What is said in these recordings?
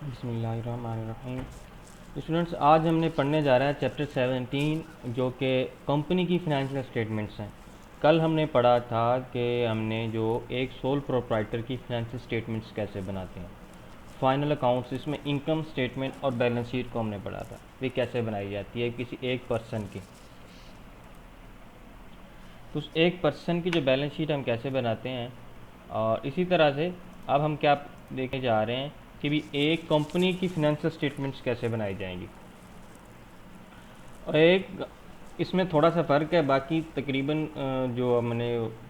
बिस्मिल्लाहिर्रहमानिर्रहीम। स्टूडेंट्स, आज हमने पढ़ने जा रहा है चैप्टर 17 जो कि कंपनी की फ़ाइनेंशियल स्टेटमेंट्स हैं। कल हमने पढ़ा था कि हमने जो एक सोल प्रोप्राइटर की फ़ाइनेंशियल स्टेटमेंट्स कैसे बनाते हैं, फाइनल अकाउंट्स, इसमें इनकम स्टेटमेंट और बैलेंस शीट को हमने पढ़ा था, वे कैसे बनाई जाती है किसी एक पर्सन की। तो उस एक पर्सन की जो बैलेंस शीट हम कैसे बनाते हैं, और इसी तरह से अब हम क्या देखने जा रहे हैं कि भी एक कंपनी की फ़ाइनेंशियल स्टेटमेंट्स कैसे बनाई जाएंगी। और एक इसमें थोड़ा सा फ़र्क है, बाकी तकरीबन जो हमने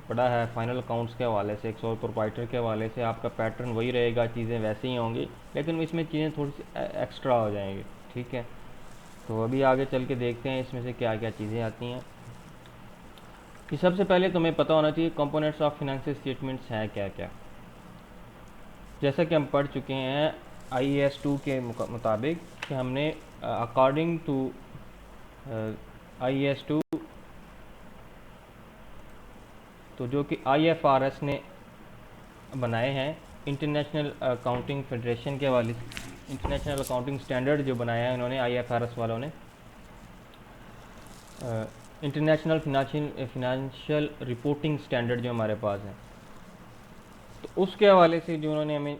पढ़ा है फाइनल अकाउंट्स के हवाले से, एक सोल प्रोप्राइटर के हवाले से, आपका पैटर्न वही रहेगा, चीज़ें वैसे ही होंगी, लेकिन इसमें चीज़ें थोड़ी सी एक्स्ट्रा हो जाएंगी। ठीक है, तो अभी आगे चल के देखते हैं इसमें से क्या क्या चीज़ें आती हैं। कि सबसे पहले तुम्हें पता होना चाहिए कंपोनेंट्स ऑफ फाइनेंशियल स्टेटमेंट्स हैं क्या क्या। जैसा कि हम पढ़ चुके हैं IAS 2 के मुताबिक कि हमने अकॉर्डिंग टू IAS 2, तो जो कि IFRS ने बनाए हैं, इंटरनेशनल अकाउंटिंग फेडरेशन के हवाले से, इंटरनेशनल अकाउंटिंग स्टैंडर्ड जो बनाया है इन्होंने, IFRS वालों ने, इंटरनेशनल फिनेंशियल रिपोर्टिंग स्टैंडर्ड जो हमारे पास है, तो उसके हवाले से जो उन्होंने हमें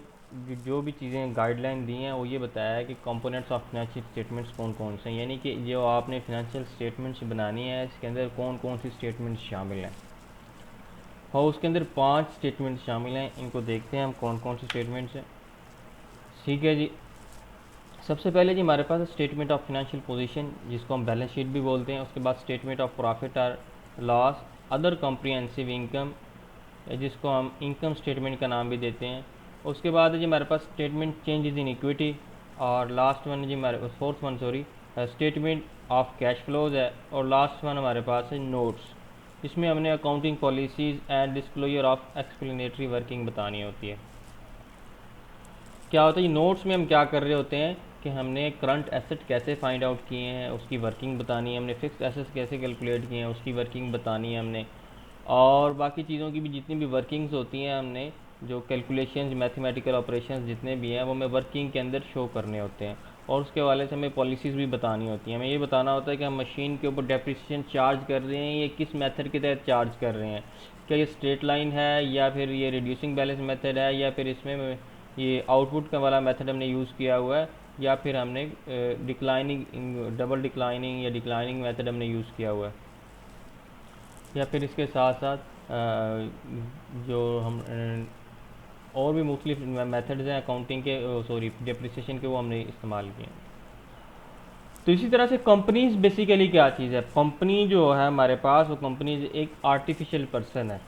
जो भी चीज़ें गाइडलाइन दी हैं वो ये बताया है कि कंपोनेंट्स ऑफ फाइनेंशियल स्टेटमेंट्स कौन कौन से हैं, यानी कि जो आपने फाइनेंशियल स्टेटमेंट्स बनानी है इसके अंदर कौन कौन सी स्टेटमेंट्स शामिल हैं। और उसके अंदर 5 स्टेटमेंट्स शामिल हैं, इनको देखते हैं हम कौन कौन सी स्टेटमेंट्स हैं। ठीक है जी, सबसे पहले जी हमारे पास स्टेटमेंट ऑफ फाइनेंशियल पोजीशन, जिसको हम बैलेंस शीट भी बोलते हैं। उसके बाद स्टेटमेंट ऑफ प्रॉफिट और लॉस, अदर कॉम्प्रिहेंसिव इनकम, जिसको हम इनकम स्टेटमेंट का नाम भी देते हैं। उसके बाद जी हमारे पास स्टेटमेंट चेंजेस इन इक्विटी, और लास्ट वन जी हमारे fourth one sorry statement of cash flows है, और लास्ट वन हमारे पास है नोट्स। इसमें हमने accounting policies and disclosure of explanatory working बतानी होती है। क्या होता है ये नोट्स में हम क्या कर रहे होते हैं कि हमने करंट एसेट कैसे फाइंड आउट किए हैं उसकी वर्किंग बतानी है, हमने फिक्स एसेट्स कैसे कैलकुलेट किए हैं उसकी वर्किंग बतानी है हमने, और बाकी चीज़ों की भी जितनी भी वर्किंग्स होती हैं हमने, जो कैलकुलेशंस, मैथमेटिकल ऑपरेशंस जितने भी हैं वो हमें वर्किंग के अंदर शो करने होते हैं। और उसके हवाले से हमें पॉलिसीज़ भी बतानी होती हैं। हमें ये बताना होता है कि हम मशीन के ऊपर डेप्रिसिएशन चार्ज कर रहे हैं, ये किस मेथड के तहत चार्ज कर रहे हैं, क्या ये स्ट्रेट लाइन है या फिर ये रिड्यूसिंग बैलेंस मेथड है, या फिर इसमें ये आउटपुट का वाला मेथड हमने यूज़ किया हुआ है, या फिर हमने डिक्लाइनिंग, डबल डिक्लाइनिंग या डिक्लाइनिंग मेथड हमने यूज़ किया हुआ है, या फिर इसके साथ साथ जो हम और भी मुख्तलिफ मेथड्स हैं अकाउंटिंग के, सॉरी डिप्रिसिएशन के, वो हमने इस्तेमाल किए। तो इसी तरह से कंपनीज बेसिकली क्या चीज़ है, कंपनी जो है हमारे पास, वो कंपनी एक आर्टिफिशियल पर्सन है।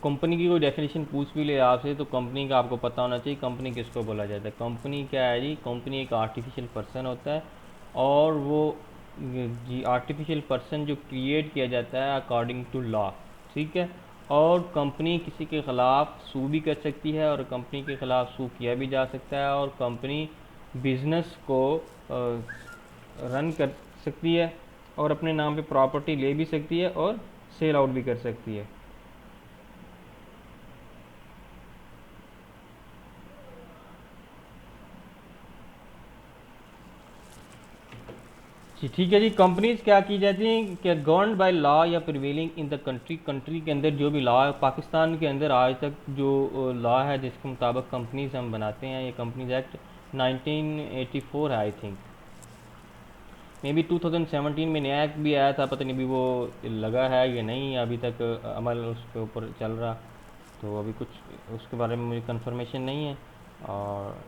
कंपनी की कोई डेफिनेशन पूछ भी ले आपसे तो कंपनी का आपको पता होना चाहिए कंपनी किसको बोला जाता है। कंपनी क्या है जी, कंपनी एक आर्टिफिशियल पर्सन होता है, और वो जी आर्टिफिशियल पर्सन जो क्रिएट किया जाता है अकॉर्डिंग टू लॉ। ठीक है, और कंपनी किसी के ख़िलाफ़ सू भी कर सकती है, और कंपनी के ख़िलाफ़ सू किया भी जा सकता है, और कंपनी बिज़नेस को रन कर सकती है, और अपने नाम पे प्रॉपर्टी ले भी सकती है, और सेल आउट भी कर सकती है। जी ठीक है जी, कंपनीज क्या की जाती हैं कि गवर्न बाय लॉ या prevailing in the country, country के अंदर जो भी लॉ है, पाकिस्तान के अंदर आज तक जो लॉ है जिसके मुताबिक कंपनीज हम बनाते हैं, ये कंपनीज एक्ट 1984 है आई थिंक, मे बी 2017 में नया एक्ट भी आया था, पता नहीं अभी वो लगा है या नहीं, अभी तक अमल उसके ऊपर चल रहा, तो अभी कुछ उसके बारे में मुझे कंफर्मेशन नहीं है। और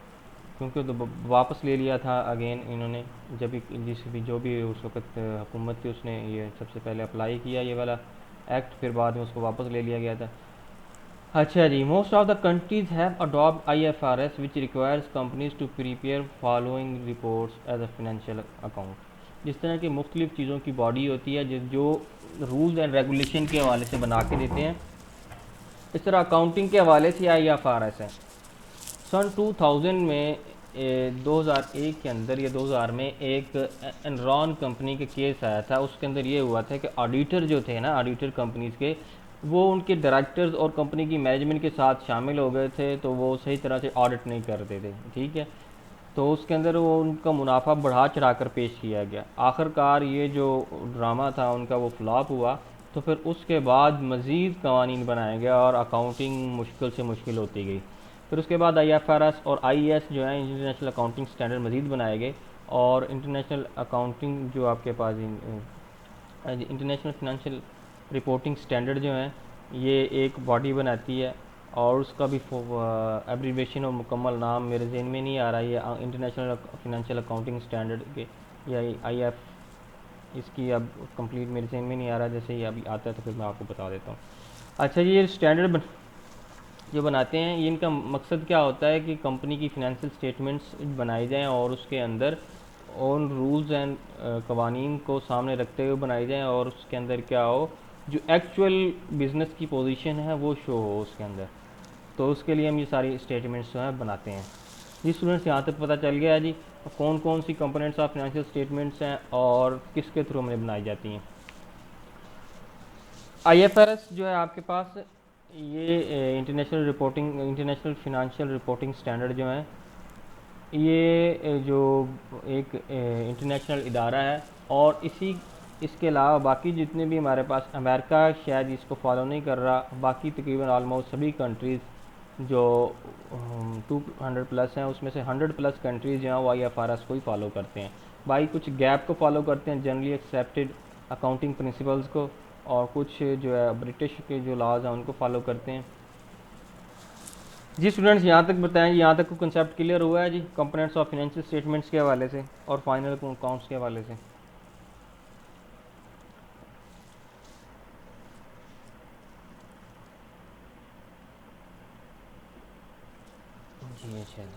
क्योंकि तो वापस ले लिया था अगेन इन्होंने, जब भी जिस भी जो भी उस वक्त हुकूमत थी उसने ये सबसे पहले अप्लाई किया ये वाला एक्ट, फिर बाद में उसको वापस ले लिया गया था। अच्छा जी, most of the countries have adopt IFRS which requires companies to prepare following reports as a financial account. जिस तरह की मुख्तलिफ चीज़ों की बॉडी होती है जो रूल्स एंड रेगुलेशन के हवाले से बना के देते हैं, इस तरह अकाउंटिंग के हवाले से IFRS है। सन 2000 में 2001 के अंदर या 2000 में एक एनरॉन कंपनी के केस आया था, उसके अंदर ये हुआ था कि ऑडिटर जो थे ना, ऑडिटर कंपनीज के, वो उनके डायरेक्टर्स और कंपनी की मैनेजमेंट के साथ शामिल हो गए थे, तो वो सही तरह से ऑडिट नहीं करते थे, ठीक है। तो उसके अंदर वो उनका मुनाफा बढ़ा चढ़ा कर पेश किया गया। आखिरकार ये जो ड्रामा था उनका वो फ्लॉप हुआ। तो फिर उसके बाद मज़ीद कवानीन बनाया गया और अकाउंटिंग मुश्किल से मुश्किल होती गई। फिर उसके बाद IFRS और IAS जो है इंटरनेशनल अकाउंटिंग स्टैंडर्ड मज़ीद बनाए गए। और इंटरनेशनल अकाउंटिंग जो आपके पास इंटरनेशनल फिनंशियल रिपोर्टिंग स्टैंडर्ड जो है ये एक बॉडी बनाती है, और उसका भी एब्रीवेशन और मुकम्मल नाम मेरे जहन में नहीं आ रहा है। ये इंटरनेशनल फिनंशियल अकाउंटिंग स्टैंडर्ड के या IF, इसकी अब कंप्लीट मेरे जहन में नहीं आ रहा। जैसे ही अभी आता है तो फिर मैं आपको बता देता हूँ। अच्छा, ये स्टैंडर्ड जो बनाते हैं, ये इनका मकसद क्या होता है कि कंपनी की फ़ाइनेंशियल स्टेटमेंट्स बनाई जाएँ और उसके अंदर उन रूल्स एंड कवानीन को सामने रखते हुए बनाई जाएँ, और उसके अंदर क्या हो, जो एक्चुअल बिज़नेस की पोजीशन है वो शो हो उसके अंदर। तो उसके लिए हम ये सारी स्टेटमेंट्स जो है बनाते हैं। जी स्टूडेंट्स, यहाँ तक पता चल गया है जी कौन कौन सी कंपोनेंट्स ऑफ फाइनेंशियल स्टेटमेंट्स हैं और किसके थ्रू हमें बनाई जाती हैं। IFRS जो है आपके पास, ये इंटरनेशनल फिनंशियल रिपोर्टिंग स्टैंडर्ड जो है, ये जो एक इंटरनेशनल इदारा है। और इसके अलावा बाकी जितने भी हमारे पास, अमेरिका शायद इसको फॉलो नहीं कर रहा, बाकी तकरीबन ऑलमोस्ट सभी कंट्रीज़ जो 200 प्लस हैं उसमें से 100 प्लस कंट्रीज़ जो हैं वो IFRS को ही फॉलो करते हैं। बाकी कुछ गैप को फॉलो करते हैं, जनरली एक्सेप्टेड अकाउंटिंग प्रिंसिपल्स को, और कुछ जो है ब्रिटिश के जो लॉज हैं उनको फॉलो करते हैं। जी स्टूडेंट्स, यहाँ तक बताएं, यहाँ तक को कंसेप्ट क्लियर हुआ है जी कंपोनेंट्स ऑफ फाइनेंशियल स्टेटमेंट्स के हवाले से और फाइनल अकाउंट्स के हवाले से। जी अच्छा जी,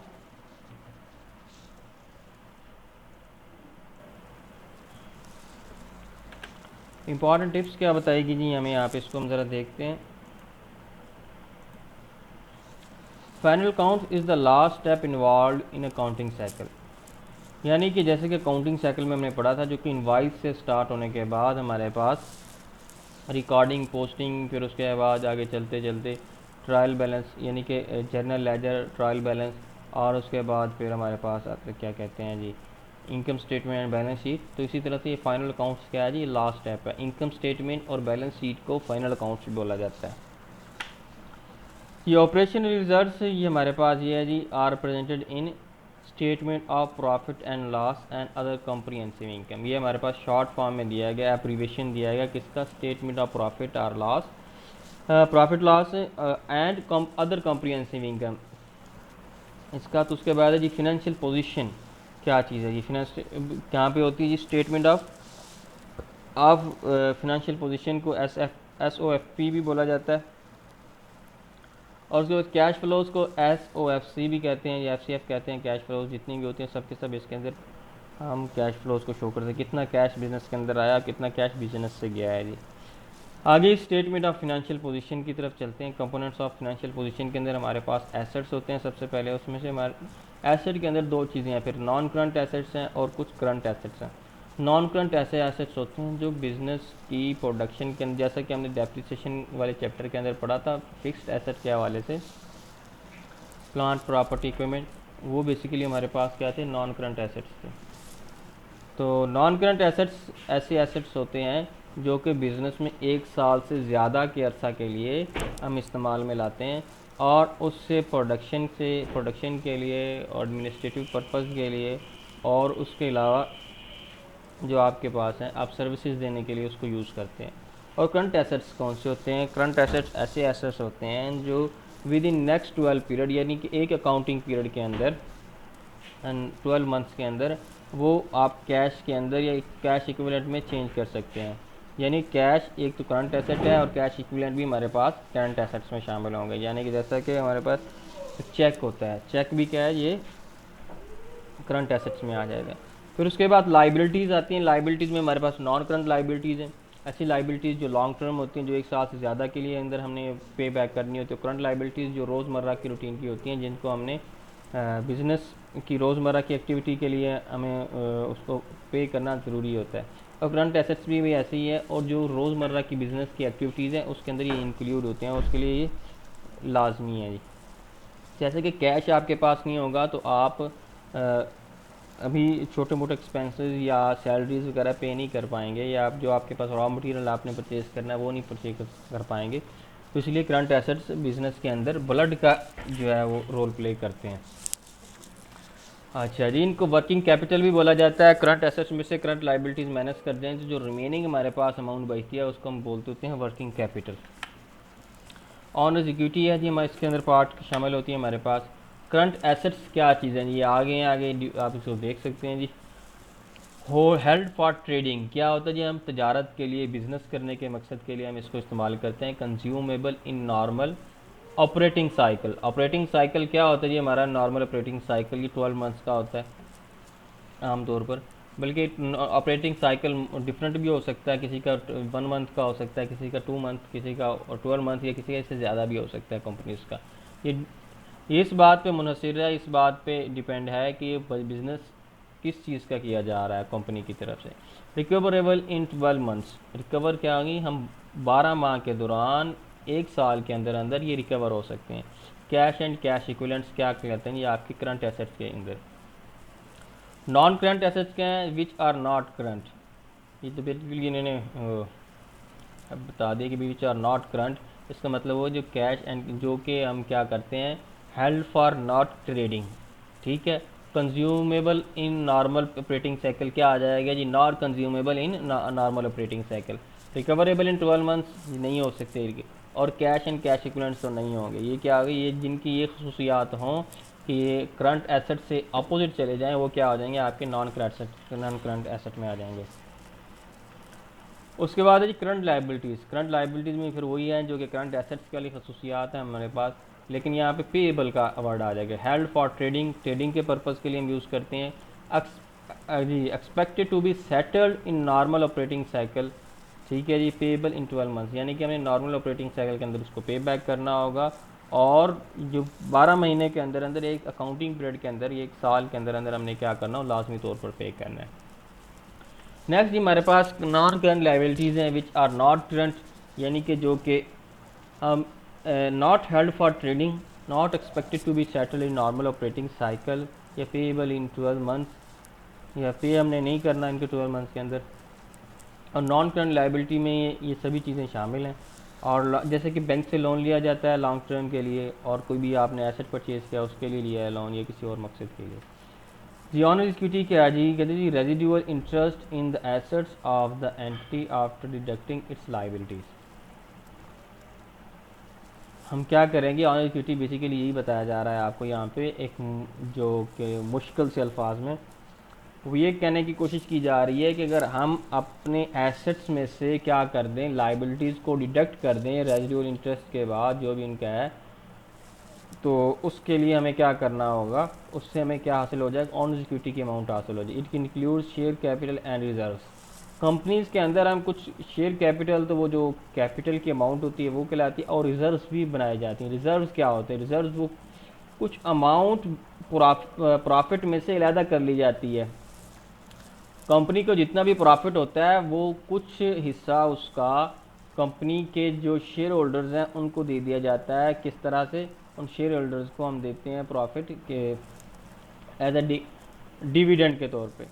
इंपॉर्टेंट टिप्स क्या बताएगी जी हमें, यहाँ पे इसको हम ज़रा देखते हैं। Final count is the last step involve in accounting cycle. यानी कि जैसे कि अकाउंटिंग साइकिल में हमने पढ़ा था, जो कि इनवाइस से स्टार्ट होने के बाद हमारे पास रिकॉर्डिंग, पोस्टिंग, फिर उसके बाद आगे चलते चलते ट्रायल बैलेंस, यानी कि जर्नल लेजर, ट्रायल बैलेंस, और उसके बाद फिर हमारे पास आते क्या कहते हैं जी, income statement and balance sheet. तो इसी तरह से ये फाइनल अकाउंट्स क्या है जी, लास्ट स्टेप है। इनकम स्टेटमेंट और बैलेंस शीट को फाइनल अकाउंट्स बोला जाता है। ये ऑपरेशन रिजल्ट्स ये हमारे पास ये है जी, are presented in statement of profit and loss and other comprehensive income. ये हमारे पास शॉर्ट फॉर्म में दिया गया, एब्रीविएशन दिया गया किसका, स्टेटमेंट ऑफ प्रॉफिट और loss, profit loss and other comprehensive income इसका। तो उसके बाद है जी फिनेंशियल पोजीशन, क्या चीज़ है जी, फिनेंस कहाँ पे होती है जी, स्टेटमेंट ऑफ फिनेंशियल पोजीशन को SOFP भी बोला जाता है। और उसके बाद कैश फ्लोज को SOFC भी कहते हैं या FCF कहते हैं। कैश फ्लोज जितनी भी होती हैं सब के सब इसके अंदर हम कैश फ्लोज को शो करते हैं, कितना कैश बिजनेस के अंदर आया, कितना कैश बिजनेस से गया है जी। आगे स्टेटमेंट ऑफ फिनेंशियल पोजीशन की तरफ चलते हैं। कंपोनेंट्स ऑफ फिनेंशियल पोजीशन के अंदर हमारे पास एसेट्स होते हैं सबसे पहले। उसमें से हमारे एसेट के अंदर दो चीज़ें हैं, फिर नॉन करंट एसेट्स हैं और कुछ करंट एसेट्स हैं। नॉन करंट ऐसे एसेट्स होते हैं जो बिज़नेस की प्रोडक्शन के अंदर, जैसा कि हमने डेप्रिसिएशन वाले चैप्टर के अंदर पढ़ा था फिक्स्ड एसेट के हवाले से, प्लांट प्रॉपर्टी इक्विपमेंट, वो बेसिकली हमारे पास क्या थे, नॉन करंट एसेट्स थे। तो नॉन करंट एसेट्स ऐसे एसेट्स होते हैं जो कि बिज़नेस में 1 साल से ज़्यादा के अरसा के लिए हम इस्तेमाल में लाते हैं, और उससे प्रोडक्शन के लिए और एडमिनिस्ट्रेटिव पर्पज़ के लिए, और उसके अलावा जो आपके पास हैं आप सर्विसेज देने के लिए उसको यूज़ करते हैं। और करंट एसेट्स कौन से होते हैं, करंट एसेट्स ऐसे एसेट्स होते हैं जो विद इन नेक्स्ट 12 पीरियड, यानी कि एक अकाउंटिंग पीरियड के अंदर 12 मंथ्स के अंदर वो आप कैश के अंदर या कैश इक्विवेलेंट में चेंज कर सकते हैं। यानी कैश एक तो करंट एसेट है और कैश इक्विवेलेंट भी हमारे पास करंट एसेट्स में शामिल होंगे। यानी कि जैसा कि हमारे पास चेक होता है, चेक भी क्या है, ये करंट एसेट्स में आ जाएगा। फिर उसके बाद लाइबिलिटीज़ आती हैं। लाइबिलिटीज़ में हमारे पास नॉन करंट लाइबिलिटीज़ हैं, ऐसी लाइबिलिटीज़ जो लॉन्ग टर्म होती हैं, जो 1 साल से ज़्यादा के लिए अंदर हमने पे बैक करनी होती है। करंट लाइबिलिटीज़ जो रोज़मर्रा की रूटीन की होती हैं, जिनको हमने बिज़नेस की रोज़मर्रा की एक्टिविटी के लिए हमें उसको पे करना ज़रूरी होता है। और करंट एसेट्स भी ऐसे ही है, और जो रोज़मर्रा की बिज़नेस की एक्टिविटीज़ हैं उसके अंदर ये इंक्लूड होते हैं, उसके लिए ये लाजमी है जी। जैसे कि कैश आपके पास नहीं होगा तो आप अभी छोटे मोटे एक्सपेंसेस या सैलरीज वगैरह पे नहीं कर पाएंगे, या आप जो आपके पास रॉ मटेरियल आपने परचेज़ करना है वो नहीं परचेज कर पाएंगे। तो इसलिए करंट एसेट्स बिज़नेस के अंदर ब्लड का जो है वो रोल प्ले करते हैं। अच्छा जी, इनको वर्किंग कैपिटल भी बोला जाता है। करंट एसेट्स में से करंट लाइबिलिटीज़ माइनस कर दें तो जो रिमेनिंग हमारे पास अमाउंट बचती है उसको हम बोलते होते हैं वर्किंग कैपिटल। ऑनर्स इक्विटी है जी, हमारे इसके अंदर पार्ट शामिल होती है हमारे पास। करंट एसेट्स क्या चीज़ है जी, आगे आप इसको देख सकते हैं जी। हो हेल्ड फॉर ट्रेडिंग क्या होता है जी, हम तजारत के लिए, बिज़नेस करने के मकसद के लिए हम इसको इस्तेमाल करते हैं। Consumable in normal operating cycle. Operating cycle क्या होता है जी, हमारा नॉर्मल ऑपरेटिंग साइकिल ये 12 मंथ्स का होता है आमतौर पर, बल्कि ऑपरेटिंग साइकिल डिफरेंट भी हो सकता है, किसी का 1 मंथ का हो सकता है, किसी का 2 मंथ, किसी का 12 मंथ, या किसी का इससे ज़्यादा भी हो सकता है कंपनीज का। ये इस बात पे मुनहसर है, इस बात पे डिपेंड है कि ये बिज़नेस किस चीज़ का किया जा रहा है कंपनी की तरफ से। रिकवरेबल इन 12 मंथ्स, रिकवर क्या होगी, हम 12 माह के दौरान 1 साल के अंदर अंदर ये रिकवर हो सकते हैं। कैश एंड कैश इक्विवेलेंट्स क्या कहते हैं, ये आपकी करंट एसेट्स के अंदर। नॉन करंट एसेट्स क्या हैं, विच आर नॉट करंट, ये तो बिल्कुल इन्होंने बता दिया कि विच आर नॉट करंट। इसका मतलब वो जो कैश एंड जो कि हम क्या करते हैं, हेल्ड फॉर नॉट ट्रेडिंग, ठीक है। Consumable in normal operating cycle क्या आ जाएगा जी, not consumable in normal operating cycle. Recoverable in 12 months नहीं हो सकते, और कैश एंड कैश इक्विवेलेंट्स तो नहीं होंगे। ये क्या आ गई, ये जिनकी ये खसूसियात हों कि ये करंट एसेट से अपोजिट चले जाएं, वो क्या हो जाएंगे, आपके नॉन करंट एसेट में आ जाएंगे। उसके बाद है जी करंट लाइबिलिटीज़। करंट लाइबिलिटीज़ में फिर वही है जो कि करंट एसेट्स वाली खसूसियात हैं हमारे पास, लेकिन यहाँ पे पेएबल का वर्ड आ जाएगा। हेल्ड फॉर ट्रेडिंग, ट्रेडिंग के पर्पज़ के लिए हम यूज़ करते हैं। जी expected to be settled in normal operating cycle, ठीक है जी। पेएबल इन 12 मंथ्स, यानी कि हमें नॉर्मल ऑपरेटिंग साइकिल के अंदर उसको पे बैक करना होगा, और जो 12 महीने के अंदर अंदर, एक अकाउंटिंग पीरियड के अंदर, एक साल के अंदर अंदर हमने क्या करना हो, लाजमी तौर पर पे करना है। नेक्स्ट जी हमारे पास नॉन करंट लाइबिलिटीज़ हैं विच आर नॉट करंट, यानी कि जो कि हम not held for trading, not expected to be settle in normal operating cycle, या पेएबल इन 12 मंथ्स, या पे हमने नहीं करना इनके 12 मंथ्स के अंदर। और नॉन करंट लाइबिलिटी में ये सभी चीज़ें शामिल हैं। और जैसे कि बैंक से लोन लिया जाता है लॉन्ग टर्म के लिए, और कोई भी आपने एसेट परचेज़ किया उसके लिए लिया है लोन, या किसी और मकसद के लिए। जी ऑनर इक्विटी क्या है जी, कहते जी residual interest in the assets of the entity after deducting its liabilities. हम क्या करेंगे, ऑनर इक्विटी बेसिकली यही बताया जा रहा है आपको यहाँ पे, एक जो कि मुश्किल से अल्फाज में वो ये कहने की कोशिश की जा रही है कि अगर हम अपने एसेट्स में से क्या कर दें, लाइबिलिटीज़ को डिडक्ट कर दें रेजिडुअल इंटरेस्ट के बाद जो भी उनका है, तो उसके लिए हमें क्या करना होगा, उससे हमें क्या हासिल हो जाएगा, ऑन इक्विटी की अमाउंट हासिल हो जाएगी। It include share capital and reserves. Companies के अंदर हम कुछ शेयर कैपिटल, तो वो जो कैपिटल की अमाउंट होती है वो कहलाती है, और रिजर्व्स भी बनाई जाती हैं। रिजर्व्स क्या होते हैं, रिजर्व्स वो कुछ अमाउंट प्रॉफिट में से अलहदा कर ली जाती है। कंपनी को जितना भी प्रॉफिट होता है वो कुछ हिस्सा उसका कंपनी के जो शेयर होल्डर्स हैं उनको दे दिया जाता है। किस तरह से, उन शेयर होल्डर्स को हम देते हैं प्रॉफिट के एज ए डिविडेंड के तौर पे।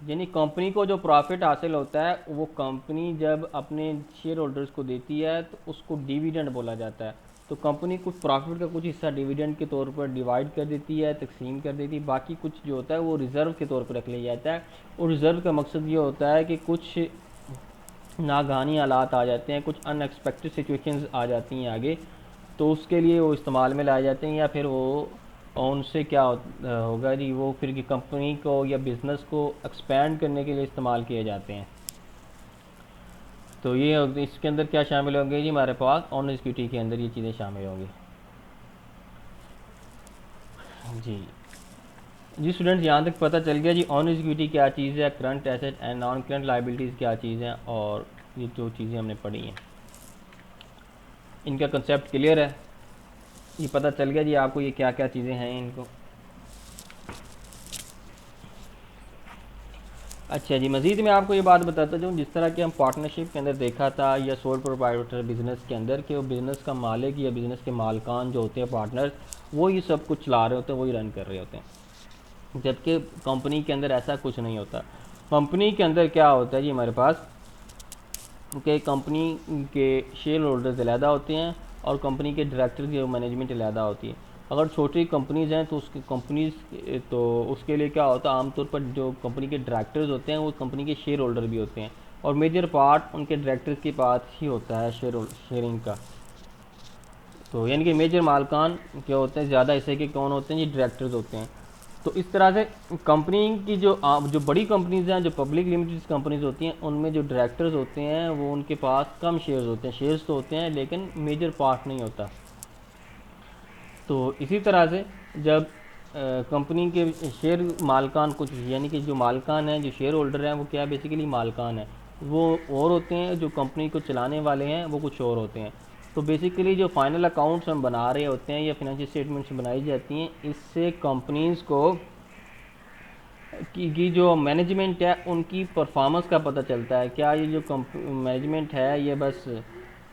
यानी कंपनी को जो प्रॉफिट हासिल होता है वो कंपनी जब अपने शेयर होल्डर्स को देती है तो उसको डिविडेंड बोला जाता है। तो कंपनी कुछ प्रॉफिट का कुछ हिस्सा डिविडेंड के तौर पर डिवाइड कर देती है, तकसीम कर देती है, बाकी कुछ जो होता है वो रिज़र्व के तौर पर रख लिया जाता है। और रिज़र्व का मकसद ये होता है कि कुछ नागानी हालात आ जाते हैं, कुछ अनएक्सपेक्टेड सिचुएशंस आ जाती हैं आगे, तो उसके लिए वो इस्तेमाल में लाए जाते हैं, या फिर वो उनसे क्या होगा जी, वो फिर की कंपनी को या बिज़नेस को एक्सपेंड करने के लिए इस्तेमाल किए जाते हैं। तो ये इसके अंदर क्या शामिल होंगे जी, हमारे पास ऑन इक्विटी के अंदर ये चीज़ें शामिल होंगी जी। जी स्टूडेंट्स, यहाँ तक पता चल गया जी ऑन इक्विटी क्या चीज़ है, current asset and non current liabilities क्या चीज़ हैं, और ये जो चीज़ें हमने पढ़ी हैं इनका कंसेप्ट क्लियर है। ये पता चल गया जी आपको ये क्या क्या चीज़ें हैं इनको। अच्छा जी, मज़ीद मैं आपको ये बात बताता जाऊँ, जिस तरह कि हम पार्टनरशिप के अंदर देखा था या सोल प्रोप्राइटर बिज़नेस के अंदर, कि वो बिज़नेस का मालिक या बिज़नेस के मालकान जो होते हैं पार्टनर्स, वो ही सब कुछ चला रहे होते हैं, वही रन कर रहे होते हैं। जबकि कंपनी के अंदर ऐसा कुछ नहीं होता। कंपनी के अंदर क्या होता है जी, हमारे पास कि कंपनी के शेयर होल्डर्स अलहदा होते हैं और कंपनी के डायरेक्टर की मैनेजमेंट अलहदा होती है। अगर छोटी कंपनीज़ हैं तो उसकी कंपनीज तो उसके लिए क्या होता है, आमतौर पर जो कंपनी के डायरेक्टर्स होते हैं वो कंपनी के शेयर होल्डर भी होते हैं, और मेजर पार्ट उनके डायरेक्टर्स के पास ही होता है शेयरिंग का। तो यानी कि मेजर मालकान क्या होते हैं, ज़्यादा हिस्से के कौन होते हैं, ये डायरेक्टर्स होते हैं। तो इस तरह से कंपनी की जो बड़ी कंपनीज हैं, जो पब्लिक लिमिटेड कंपनीज होती हैं, उनमें जो डायरेक्टर्स होते हैं वो उनके पास कम शेयर्स होते हैं, शेयर्स तो होते हैं लेकिन मेजर पार्ट नहीं होता। तो इसी तरह से जब कंपनी के शेयर मालकान कुछ, यानी कि जो मालकान हैं, जो शेयर होल्डर हैं, वो क्या बेसिकली मालकान हैं, वो और होते हैं, जो कंपनी को चलाने वाले हैं वो कुछ और होते हैं। तो बेसिकली जो फाइनल अकाउंट्स हम बना रहे होते हैं या फाइनेंशियल स्टेटमेंट्स बनाई जाती हैं, इससे कंपनीज़ को की जो मैनेजमेंट है उनकी परफॉर्मेंस का पता चलता है। क्या ये जो मैनेजमेंट है ये बस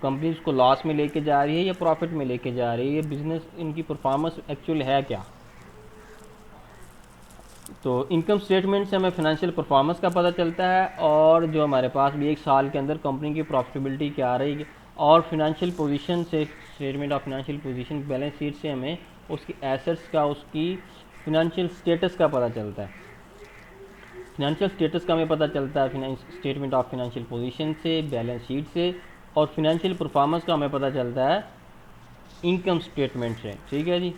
कंपनीज को लॉस में लेके जा रही है या प्रॉफिट में लेके जा रही है, ये बिजनेस इनकी परफॉर्मेंस एक्चुअल है क्या। तो इनकम स्टेटमेंट से हमें फाइनेंशियल परफॉर्मेंस का पता चलता है, और जो हमारे पास भी एक साल के अंदर कंपनी की प्रॉफिटेबिलिटी क्या आ रही है, और फिनेंशियल पोजीशन से, statement of financial position, balance sheet से हमें उसकी एसेट्स का, उसकी फिनेंशियल स्टेटस का पता चलता है। फिनेंशियल स्टेटस का हमें पता चलता है स्टेटमेंट ऑफ फिनेंशियल पोजीशन से, बैलेंस शीट से, और फिनेंशियल परफॉर्मेंस का हमें पता चलता है इनकम स्टेटमेंट से। ठीक है जी।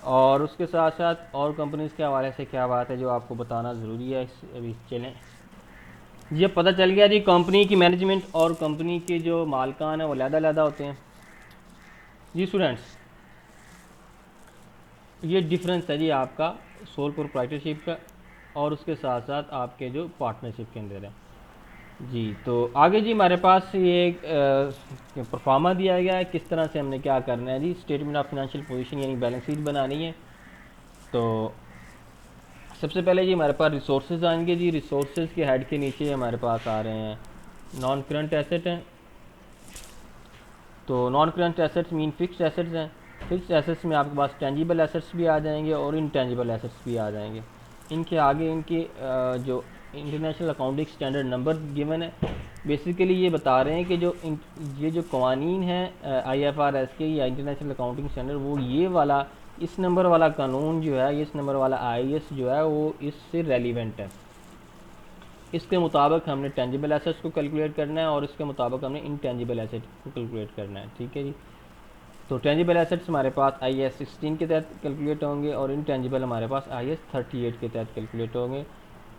और उसके साथ साथ और कंपनीज के हवाले से क्या बात है जो आपको बताना ज़रूरी है, अभी चलें। ये पता चल गया जी, कंपनी की मैनेजमेंट और कंपनी के जो मालकान हैं वो अलग-अलग होते हैं। जी स्टूडेंट्स, ये डिफरेंस है जी आपका सोल प्रोप्राइटरशिप का और उसके साथ साथ आपके जो पार्टनरशिप के अंदर है। जी, तो आगे जी हमारे पास ये एक परफॉर्मा दिया गया है, किस तरह से हमने क्या करना है जी, स्टेटमेंट ऑफ फाइनेंशियल पोजीशन यानी बैलेंस शीट बनानी है। तो सबसे पहले जी हमारे पास रिसोर्सेज आएंगे जी, रिसोर्सेज के हेड के नीचे हमारे पास आ रहे हैं नॉन करंट एसेट हैं। तो non current assets mean fixed assets हैं। फिक्स्ड एसेट्स में आपके पास टेंजिबल एसेट्स भी आ जाएंगे और इनटेंजिबल एसेट्स भी आ जाएंगे। इनके आगे इनके जो international accounting standard number given है, बेसिकली ये बता रहे हैं कि ये जो कवानीन हैं IFRS के या इंटरनेशनल अकाउंटिंग स्टैंडर्ड, वो ये वाला, इस नंबर वाला कानून जो है, इस नंबर वाला IAS जो है वो इससे रेलिवेंट है। इसके मुताबिक हमने टेंजिबल एसेट्स को कैलकुलेट करना है और इसके मुताबिक हमने इनटेंजिबल एसेट को कैलकुलेट करना है। ठीक है जी। तो टेंजिबल एसेट्स हमारे पास IAS 16 के तहत कैलकुलेट होंगे और इनटेंजिबल हमारे पास IAS 38 के तहत कैलकुलेट होंगे।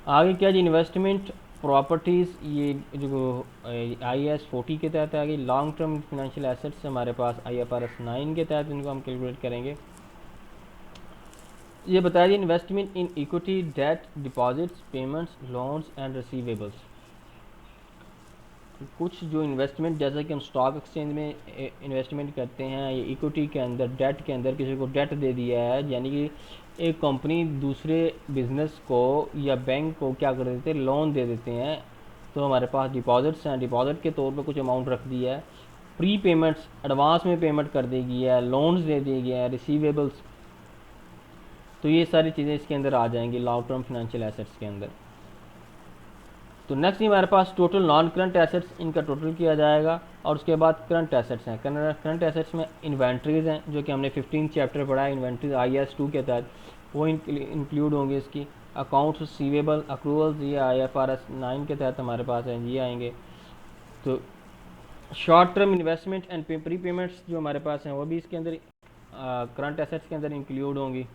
आगे क्या जी, इन्वेस्टमेंट प्रॉपर्टीज़, ये जो IAS 40 के तहत आ गई। लॉन्ग टर्म फिनेंशियल एसेट्स हमारे पास IFRS 9 के तहत इनको हम कैलकुलेट करेंगे। ये बताया जी, investment in equity, debt, deposits, payments, loans and receivables. कुछ जो इन्वेस्टमेंट, जैसा कि हम स्टॉक एक्सचेंज में इन्वेस्टमेंट करते हैं, ये इक्विटी के अंदर, डेट के अंदर किसी को डेट दे दिया है, यानी कि एक कंपनी दूसरे बिजनेस को या बैंक को क्या कर देते हैं, लोन दे देते हैं। तो हमारे पास डिपॉजिट्स हैं, डिपॉजिट के तौर पे कुछ अमाउंट रख दिया है। प्री पेमेंट्स, एडवांस में पेमेंट कर दी गई है, लोन्स दे दिए गए हैं, रिसीवेबल्स। तो ये सारी चीज़ें इसके अंदर आ जाएंगी लॉन्ग टर्म फाइनेंशियल एसेट्स के अंदर। तो नेक्स्ट हमारे पास टोटल नॉन करंट एसेट्स, इनका टोटल किया जाएगा। और उसके बाद करंट एसेट्स हैं। करंट एसेट्स में इन्वेंट्रीज़ हैं, जो कि हमने 15 चैप्टर पढ़ा है, इन्वेंट्रीज IAS 2 के तहत, वो इंक्लूड होंगे इसकी। अकाउंट्स रिसीवेबल, अक्रूवल्स, ये IFRS 9 के तहत हमारे पास हैं, ये आएंगे। तो short term investment and pre payments जो हमारे पास हैं वो भी इसके अंदर करंट एसेट्स के अंदर इंक्लूड होंगी।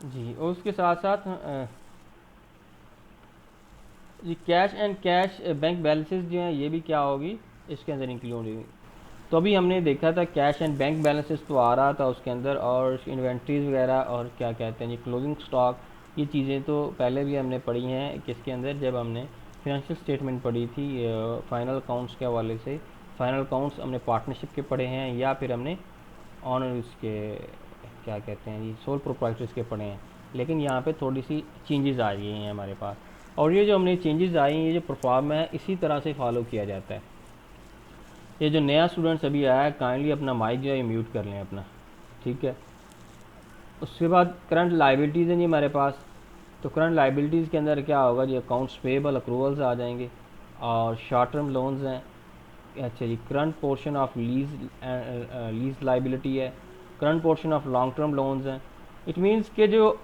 जी, और उसके साथ साथ जी cash and cash bank balances जो हैं ये भी क्या होगी, इसके अंदर इंक्लूड होगी। तो अभी हमने देखा था कैश एंड बैंक बैलेंसेस तो आ रहा था उसके अंदर, और इन्वेंट्रीज वगैरह और क्या कहते हैं ये क्लोजिंग स्टॉक, ये चीज़ें तो पहले भी हमने पढ़ी हैं किसके अंदर, जब हमने फिनेंशियल स्टेटमेंट पढ़ी थी फाइनल अकाउंट्स के हवाले से। फाइनल अकाउंट्स हमने पार्टनरशिप के पढ़े हैं या फिर हमने ऑनर्स के क्या कहते हैं जी सोल प्रोप्राइटर्स के पढ़े हैं, लेकिन यहाँ पे थोड़ी सी चेंजेस आ गई हैं हमारे पास। और ये जो हमने चेंजेस आई हैं, ये जो परफॉर्म है इसी तरह से फॉलो किया जाता है। ये जो नया स्टूडेंट्स अभी आया है, काइंडली अपना माइक जो है म्यूट कर लें अपना, ठीक है। उसके बाद करंट लाइबिलिटीज़ हैं जी हमारे पास। तो करंट लाइबिलिटीज़ के अंदर क्या होगा जी, अकाउंट्स पेबल अक्रूवल्स आ जाएंगे और शॉर्ट टर्म लोन्स हैं। अच्छा जी, current portion of lease liability है, current portion of long term loans हैं। इट मीन्स कि जो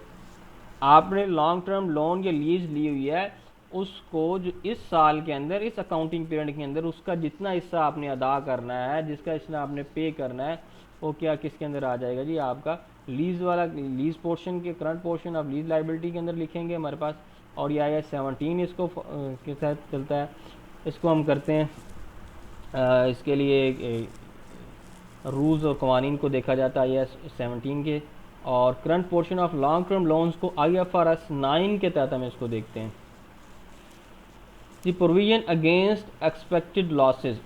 आपने लॉन्ग टर्म लोन या लीज ली हुई है उसको जो इस साल के अंदर, इस अकाउंटिंग पीरियड के अंदर उसका जितना हिस्सा आपने अदा करना है, जिसका हिस्सा आपने पे करना है, वो क्या किसके अंदर आ जाएगा जी, आपका लीज वाला लीज पोर्शन के current portion of lease liability के अंदर लिखेंगे हमारे पास। और ये आया 17 इसको के साथ चलता है। इसको हम करते हैं इसके लिए रूल्स और कवानीन को देखा जाता है IAS 17 के। और current portion of long term loans को IFRS 9 के तहत हम इसको देखते हैं। दी प्रोविजन अगेंस्ट एक्सपेक्टेड लॉसेस,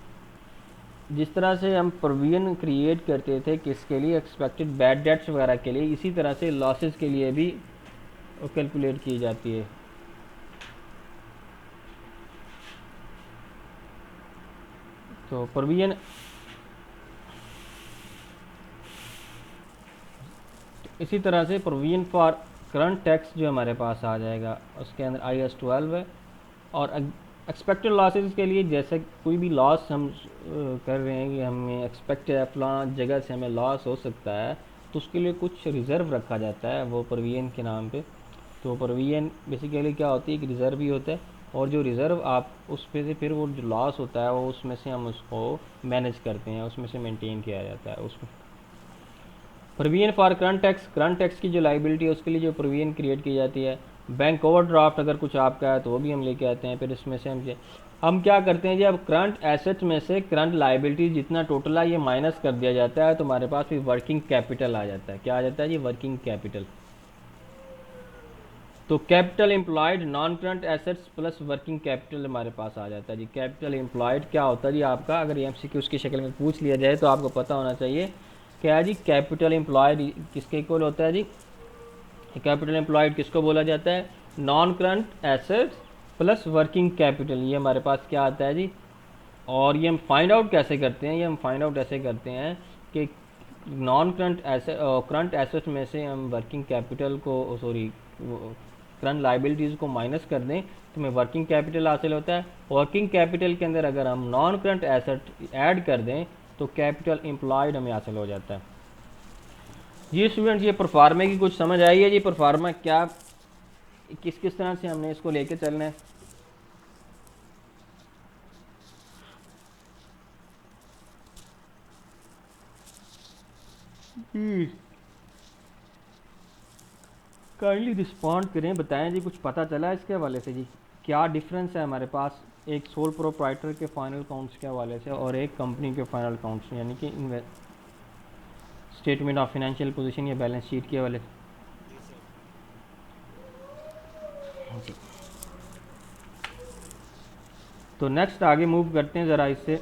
जिस तरह से हम प्रोविजन क्रिएट करते थे किसके लिए, एक्सपेक्टेड बैड डेट्स वगैरह के लिए, इसी तरह से लॉसेस के लिए भी कैलकुलेट की जाती है। तो प्रोविजन इसी तरह से प्रोविजन फॉर करंट टैक्स जो हमारे पास आ जाएगा उसके अंदर IAS 12 है। और एक्सपेक्टेड लॉसेस के लिए जैसे कोई भी लॉस हम कर रहे हैं कि हमें एक्सपेक्ट है फलां जगह से हमें लॉस हो सकता है, तो उसके लिए कुछ रिज़र्व रखा जाता है वो प्रोविजन के नाम पे। तो प्रोविजन बेसिकली क्या होती है कि रिज़र्व ही होता है, और जो रिज़र्व आप उस पे से फिर वो जो लॉस होता है वो उसमें से हम उसको मैनेज करते हैं, उसमें से मेंटेन किया जाता है उसमें। प्रोविजन फॉर करंट टैक्स की जो लाइबिलिटी है उसके लिए जो प्रोविजन क्रिएट की जाती है। बैंक ओवरड्राफ्ट अगर कुछ आपका है तो वो भी हम लेके आते हैं। फिर इसमें से हम क्या करते हैं जी, अब करंट एसेट्स में से करंट लाइबिलिटी जितना टोटल है ये माइनस कर दिया जाता है, तो हमारे पास भी वर्किंग कैपिटल आ जाता है। क्या आ जाता है जी, वर्किंग कैपिटल। तो capital employed non current assets plus working capital हमारे पास आ जाता है जी। कैपिटल एम्प्लॉयड क्या होता है जी आपका, अगर MCQ की शक्ल में पूछ लिया जाए तो आपको पता होना चाहिए क्या है जी, कैपिटल एम्प्लॉयड किसके इक्वल होता है जी, कैपिटल एम्प्लॉयड किसको बोला जाता है, non current assets plus working capital, ये हमारे पास क्या आता है जी। और ये हम फाइंड आउट कैसे करते हैं, ये हम फाइंड आउट ऐसे करते हैं कि नॉन करंट एसेट में से हम वर्किंग कैपिटल को करंट लाइबिलिटीज़ को माइनस कर दें तो हमें वर्किंग कैपिटल हासिल होता है। वर्किंग कैपिटल के अंदर अगर हम नॉन करंट एसेट ऐड कर दें तो कैपिटल एम्प्लॉयड हमें हासिल हो जाता है। जी स्टूडेंट, ये परफार्मा की कुछ समझ आई है जी, परफार्मा क्या किस किस तरह से हमने इसको लेके चलना है। काइंडली रिस्पॉन्ड करें, बताएं जी कुछ पता चला इसके हवाले से जी, क्या डिफरेंस है हमारे पास एक सोल प्रोप्राइटर के फाइनल अकाउंट्स के हवाले से और एक कंपनी के फाइनल अकाउंट्स यानी कि स्टेटमेंट ऑफ फाइनेंशियल पोजीशन या बैलेंस शीट के हवाले से। तो नेक्स्ट आगे मूव करते हैं ज़रा इससे।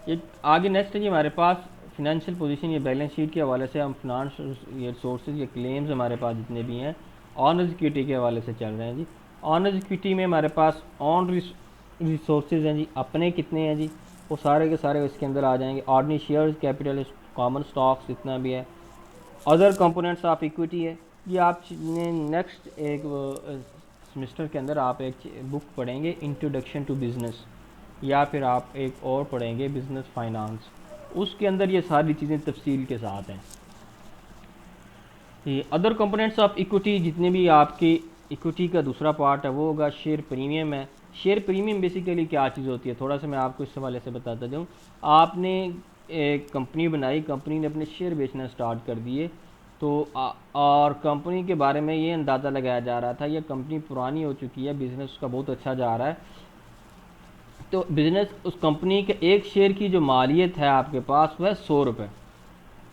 ये आगे नेक्स्ट है जी हमारे पास फिनेंशियल पोजीशन या बैलेंस शीट के हवाले से हम फिनांस ये सोर्सेज या क्लेम्स हमारे पास जितने भी हैं ऑनर्स इक्विटी के हवाले से चल रहे हैं जी। ऑनर्स इक्विटी में हमारे पास ऑन रिसोर्सेज हैं जी, अपने कितने हैं जी, वो सारे के सारे इसके अंदर आ जाएंगे। Ordinary shares, capital, common stocks जितना भी है। अदर कंपोनेंट्स ऑफ इक्विटी है, ये आपने नेक्स्ट एक सेमेस्टर के अंदर आप एक बुक पढ़ेंगे इंट्रोडक्शन टू बिज़नेस, या फिर आप एक और पढ़ेंगे बिज़नेस फाइनेंस, उसके अंदर ये सारी चीज़ें तफसील के साथ हैं। ये अदर कंपोनेंट्स ऑफ इक्विटी जितने भी आपकी इक्विटी का दूसरा पार्ट है वो होगा शेयर प्रीमियम है। शेयर प्रीमियम बेसिकली क्या चीज़ होती है, थोड़ा सा मैं आपको इस हवाले से बताता जाऊँ। आपने एक कंपनी बनाई, कंपनी ने अपने शेयर बेचना स्टार्ट कर दिए, तो और कंपनी के बारे में ये अंदाज़ा लगाया जा रहा था ये कंपनी पुरानी हो चुकी है, बिज़नेस उसका बहुत अच्छा जा रहा है, तो बिज़नेस उस कंपनी के एक शेयर की जो मालियत है आपके पास वह 100 रुपये,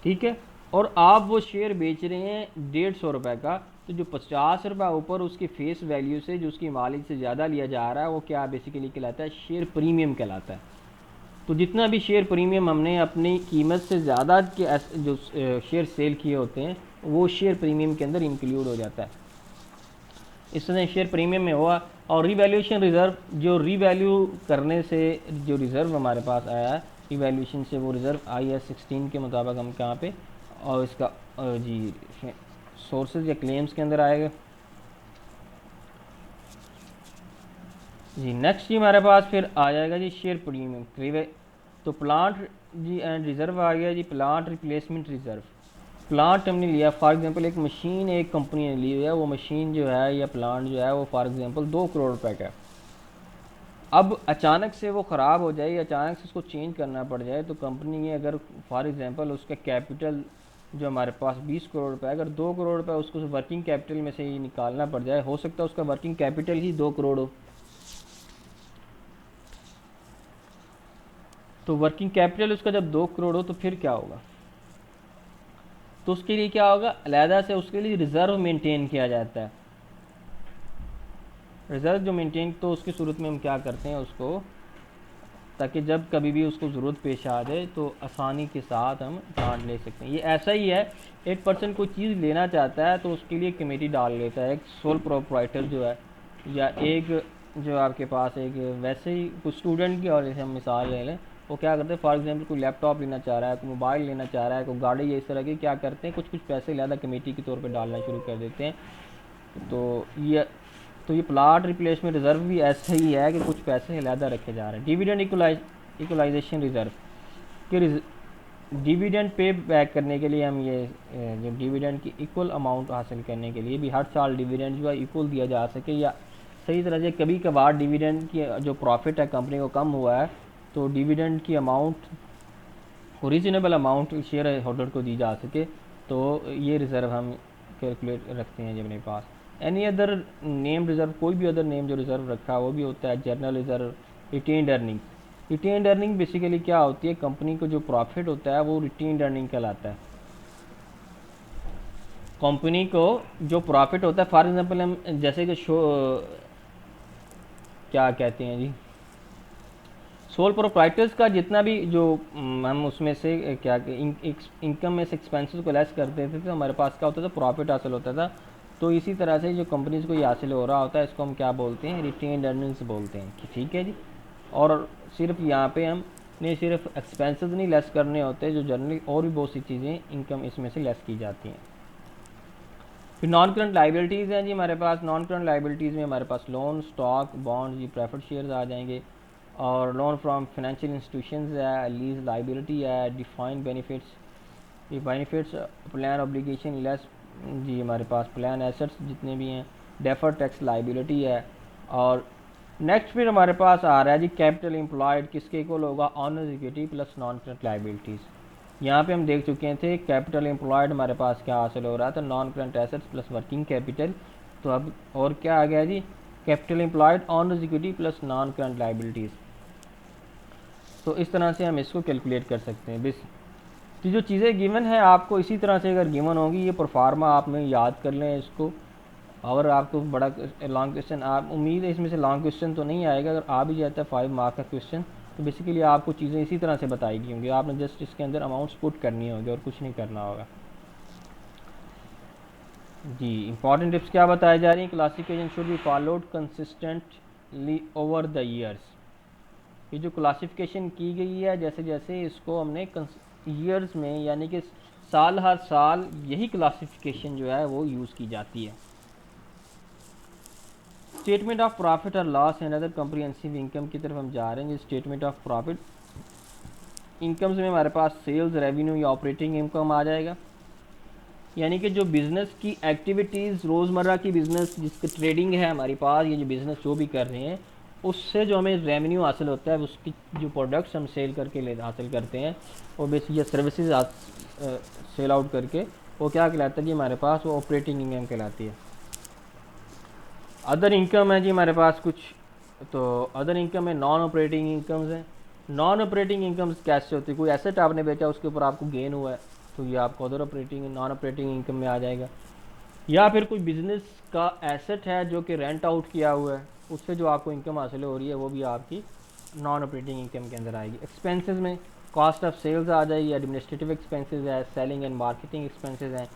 ठीक है, और आप वो शेयर बेच रहे हैं 150 रुपये का, तो जो 50 रुपये ऊपर उसकी फेस वैल्यू से जो उसकी मालिक से ज़्यादा लिया जा रहा है वो क्या बेसिकली कहलाता है, शेयर प्रीमियम कहलाता है। तो जितना भी शेयर प्रीमियम हमने अपनी कीमत से ज़्यादा के जो शेयर सेल किए होते हैं वो शेयर प्रीमियम के अंदर इंक्लूड हो जाता है। इस तरह शेयर प्रीमियम में हुआ। और रीवैल्यूएशन रिज़र्व, जो रीवैल्यू करने से जो रिज़र्व हमारे पास आया है, रीवैल्यूएशन से वो रिज़र्व IAS 16 के मुताबिक हम कहाँ पे और इसका जी सोर्सेज या क्लेम्स के अंदर आएगा जी। नेक्स्ट जी हमारे पास फिर आ जाएगा जी शेयर प्रीमियम। तो प्लांट जी एंड रिज़र्व आ गया जी, प्लांट रिप्लेसमेंट रिज़र्व। प्लांट हमने लिया, फॉर एग्जांपल एक मशीन एक कंपनी ने ली हुई है, वो मशीन जो है या प्लांट जो है वो फॉर एग्जांपल 2 करोड़ रुपए का है। अब अचानक से वो ख़राब हो जाए, अचानक से उसको चेंज करना पड़ जाए, तो कंपनी ने अगर फॉर एग्जांपल उसका कैपिटल जो हमारे पास 20 करोड़ रुपए है, अगर 2 करोड़ रुपए उसको वर्किंग कैपिटल में से ही निकालना पड़ जाए, हो सकता है उसका वर्किंग कैपिटल ही 2 करोड़ हो। तो वर्किंग कैपिटल उसका जब 2 करोड़ हो तो फिर क्या होगा, तो उसके लिए क्या होगा, अलहदा से उसके लिए रिज़र्व मेंटेन किया जाता है। रिज़र्व जो मेंटेन, तो उसकी सूरत में हम क्या करते हैं उसको, ताकि जब कभी भी उसको ज़रूरत पेश आ जाए तो आसानी के साथ हम प्लांट ले सकते हैं। ये ऐसा ही है, एक पर्सन कोई चीज़ लेना चाहता है तो उसके लिए कमेटी डाल लेता है, एक सोल प्रोप्राइटर जो है, या एक जो आपके पास एक वैसे ही कुछ स्टूडेंट की और जैसे हम मिसाल ले लें, वो क्या करते हैं, फॉर एग्जांपल कोई लैपटॉप लेना चाह रहा है, कोई मोबाइल लेना चाह रहा है, कोई गाड़ी, ये इस तरह की क्या करते हैं, कुछ कुछ पैसे ज़्यादा कमेटी के तौर पे डालना शुरू कर देते हैं। तो ये प्लाट रिप्लेसमेंट रिज़र्व भी ऐसा ही है कि कुछ पैसे अलहदा रखे जा रहे हैं। डिविडेंड इक्वलाइजेशन रिज़र्व कि डिविडेंड पे बैक करने के लिए हम ये जो डिविडेंड की इक्वल अमाउंट हासिल करने के लिए भी हर साल डिविडेंड जो है इक्वल दिया जा सके, या सही तरह से कभी कभार डिविडेंड की जो प्रॉफिट है कंपनी को कम हुआ है तो डिविडेंड की amount reasonable amount share holder को दी जा सके, तो ये रिज़र्व हम कैलकुलेट रखते हैं जी अपने पास। एनी अदर नेम रिज़र्व, कोई भी अदर नेम जो रिज़र्व रखा वो भी होता है। Journal reserve, retained earning. Retained earning basically क्या होती है, कंपनी को जो प्रॉफिट होता है वो रिटेन्ड अर्निंग कहलाता है। कंपनी को जो प्रॉफिट होता है, फॉर एग्जांपल हम जैसे कि क्या कहते हैं जी, सोल प्रोप्राइटर्स का जितना भी जो हम उसमें से क्या इनकम में से एक्सपेंसेस को लेस करते थे तो हमारे पास क्या होता था, प्रॉफिट हासिल होता था। तो इसी तरह से जो कंपनीज को ये हासिल हो रहा होता है इसको हम क्या बोलते हैं, रिटेन्ड अर्निंग्स बोलते हैं कि ठीक है जी। और सिर्फ यहाँ पे हम ने सिर्फ एक्सपेंसेस नहीं लेस करने होते, जो जनरली और भी बहुत सी चीज़ें इनकम इसमें से लेस की जाती हैं। फिर नॉन करंट लाइबिलिटीज़ हैं जी हमारे पास। नॉन करंट लाइबिलिटीज़ में हमारे पास लोन, स्टॉक, बॉन्ड जी, प्रेफर्ड शेयर्स आ जाएंगे, और लोन फ्रॉम फाइनेंशियल इंस्टीट्यूशंस है, लीज लाइबिलिटी है, डिफाइंड बेनिफिट्स, ये बेनिफिट्स, प्लान ऑब्लिगेशन लेस जी हमारे पास प्लान एसेट्स जितने भी हैं, डेफर टैक्स लाइबिलिटी है। और नेक्स्ट फिर हमारे पास आ रहा है जी कैपिटल एम्प्लॉयड, किसके इक्वल होगा, honours equity plus non current liabilities. यहाँ पे हम देख चुके थे कैपिटल एम्प्लॉयड हमारे पास क्या हासिल हो रहा था, non current assets plus working capital. तो अब और क्या आ गया जी, capital employed, owners equity plus non current liabilities. तो इस तरह से हम इसको कैलकुलेट कर सकते हैं। बस तो जो चीज़ें गिवन है आपको इसी तरह से अगर गिवन होगी, ये परफार्मा आप में याद कर लें इसको। और आपको बड़ा लॉन्ग क्वेश्चन, आप उम्मीद है इसमें से लॉन्ग क्वेश्चन तो नहीं आएगा, अगर आ भी जाता है 5 मार्क का क्वेश्चन तो बेसिकली आपको चीज़ें इसी तरह से बताई होंगी, आपने जस्ट इसके अंदर अमाउंट्स पुट करनी होगी और कुछ नहीं करना होगा जी। इंपॉर्टेंट टिप्स क्या बताई जा रही हैं, classification should be followed consistently over the years. ये जो क्लासिफिकेशन की गई है जैसे जैसे इसको हमने ईयर्स में यानी कि साल हर साल यही क्लासिफिकेशन जो है वो यूज़ की जाती है। स्टेटमेंट ऑफ प्रॉफिट और loss and other comprehensive income की तरफ हम जा रहे हैं। स्टेटमेंट ऑफ प्रॉफिट इनकम्स में हमारे पास सेल्स, रेवेन्यू या ऑपरेटिंग इनकम आ जाएगा, यानी कि जो बिज़नेस की एक्टिविटीज़, रोज़मर्रा की बिज़नेस जिसकी ट्रेडिंग है हमारे पास, ये जो बिज़नेस जो भी कर रहे हैं उससे जो हमें रेवेन्यू हासिल होता है, उसकी जो प्रोडक्ट्स हम सेल करके हासिल करते हैं वो बेसिक सर्विसेज सेल आउट करके वो क्या कहलाता है जी हमारे पास, वो ऑपरेटिंग इनकम कहलाती है। अदर इनकम है जी हमारे पास कुछ, तो अदर इनकम में नॉन ऑपरेटिंग इनकम्स हैं। नॉन ऑपरेटिंग इनकम्स कैसे होती है, कोई एसेट आपने बेचा उसके ऊपर आपको गेन हुआ है तो ये आपको other operating non operating income में आ जाएगा। या फिर कोई बिजनेस का एसेट है जो कि रेंट आउट किया हुआ है, उससे जो आपको इनकम हासिल हो रही है वो भी आपकी नॉन ऑपरेटिंग इनकम के अंदर आएगी। एक्सपेंसेस में कॉस्ट ऑफ सेल्स आ जाएगी, एडमिनिस्ट्रेटिव एक्सपेंसेस है, सेलिंग एंड मार्केटिंग एक्सपेंसेस हैं,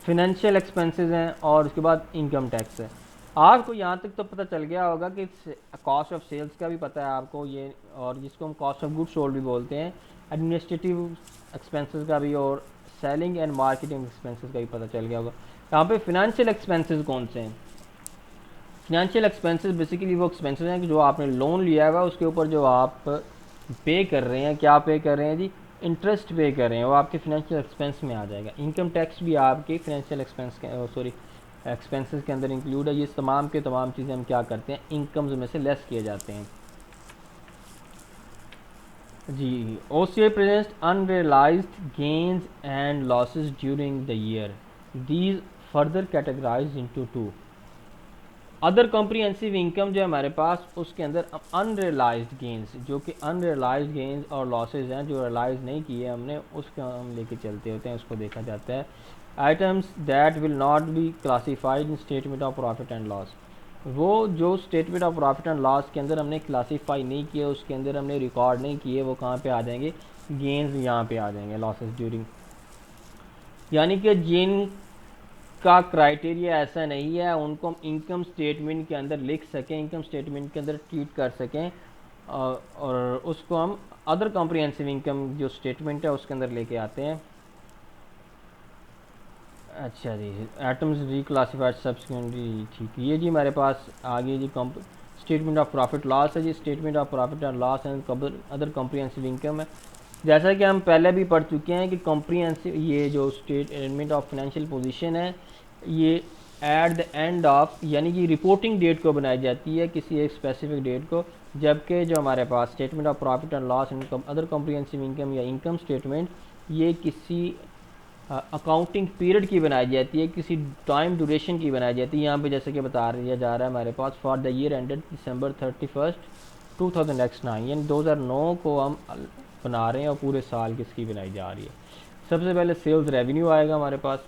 फिनेंशियल एक्सपेंसेस हैं, और उसके बाद इनकम टैक्स है। आपको यहाँ तक तो पता चल गया होगा कि कॉस्ट ऑफ सेल्स का भी पता है आपको ये, और जिसको हम कॉस्ट ऑफ गुड्स सोल्ड भी बोलते हैं, एडमिनिस्ट्रेटिव एक्सपेंसेस का भी, और सेलिंग एंड मार्केटिंग एक्सपेंसेस का भी पता चल गया होगा। यहाँ पे फिनेंशियल एक्सपेंसेस कौन से हैं? फिनेंशियल एक्सपेंसेस बेसिकली वो एक्सपेंसेस हैं कि जो आपने लोन लिया हुआ है उसके ऊपर जो आप पे कर रहे हैं, क्या पे कर रहे हैं जी, इंटरेस्ट पे कर रहे हैं, वो आपके फिनेंशियल एक्सपेंस में आ जाएगा। इनकम टैक्स भी आपके फिनेंशियल एक्सपेंस के सॉरी एक्सपेंसेस के अंदर इंक्लूड है। ये तमाम के तमाम चीज़ें हम क्या करते हैं, इनकम्स में से लेस किए जाते हैं जी। OCI presents unrealized gains and losses during the year. These further categorized into two. Other comprehensive income जो है हमारे पास, उसके अंदर अनरियलाइज्ड गेंस, जो कि अनरियलाइज्ड गेंस और लॉसेज हैं जो रियलाइज नहीं किए हमने, उसको हम लेके चलते होते हैं, उसको देखा जाता है। Items that will not be classified in statement of profit and loss, वो जो statement of profit and loss के अंदर हमने क्लासीफाई नहीं किए, उसके अंदर हमने रिकॉर्ड नहीं किए, वो कहाँ पे आ जाएंगे, गेंस यहाँ पे आ जाएंगे, लॉसेस ड्यूरिंग। यानी कि जिन का क्राइटेरिया ऐसा नहीं है उनको हम इनकम स्टेटमेंट के अंदर लिख सकें, इनकम स्टेटमेंट के अंदर ट्रीट कर सकें, और उसको हम अदर कॉम्प्रिहेंसिव इनकम जो स्टेटमेंट है उसके अंदर लेके आते हैं। अच्छा जी, एटम्स रिक्लासिफाइड सब्सिक्वेंटली, ठीक है। ये जी हमारे पास आगे जी स्टेटमेंट ऑफ प्रॉफिट लॉस है जी, statement of profit and loss and other comprehensive income है। जैसा कि हम पहले भी पढ़ चुके हैं कि कॉम्प्रिहेंसिव ये जो स्टेटमेंट ऑफ फाइनेंशियल पोजीशन है, ये एट द एंड ऑफ, यानी कि रिपोर्टिंग डेट को बनाई जाती है, किसी एक स्पेसिफिक डेट को, जबकि जो हमारे पास statement of profit and loss and other comprehensive income या इनकम स्टेटमेंट, ये किसी अकाउंटिंग पीरियड की बनाई जाती है, किसी टाइम ड्यूरेशन की बनाई जाती है। यहाँ पे जैसे कि बता दिया जा रहा है हमारे पास for the year ended December 31st 2009, यानी 2009 को हम बना रहे हैं, और पूरे साल किसकी बनाई जा रही है। सबसे पहले सेल्स रेवेन्यू आएगा हमारे पास,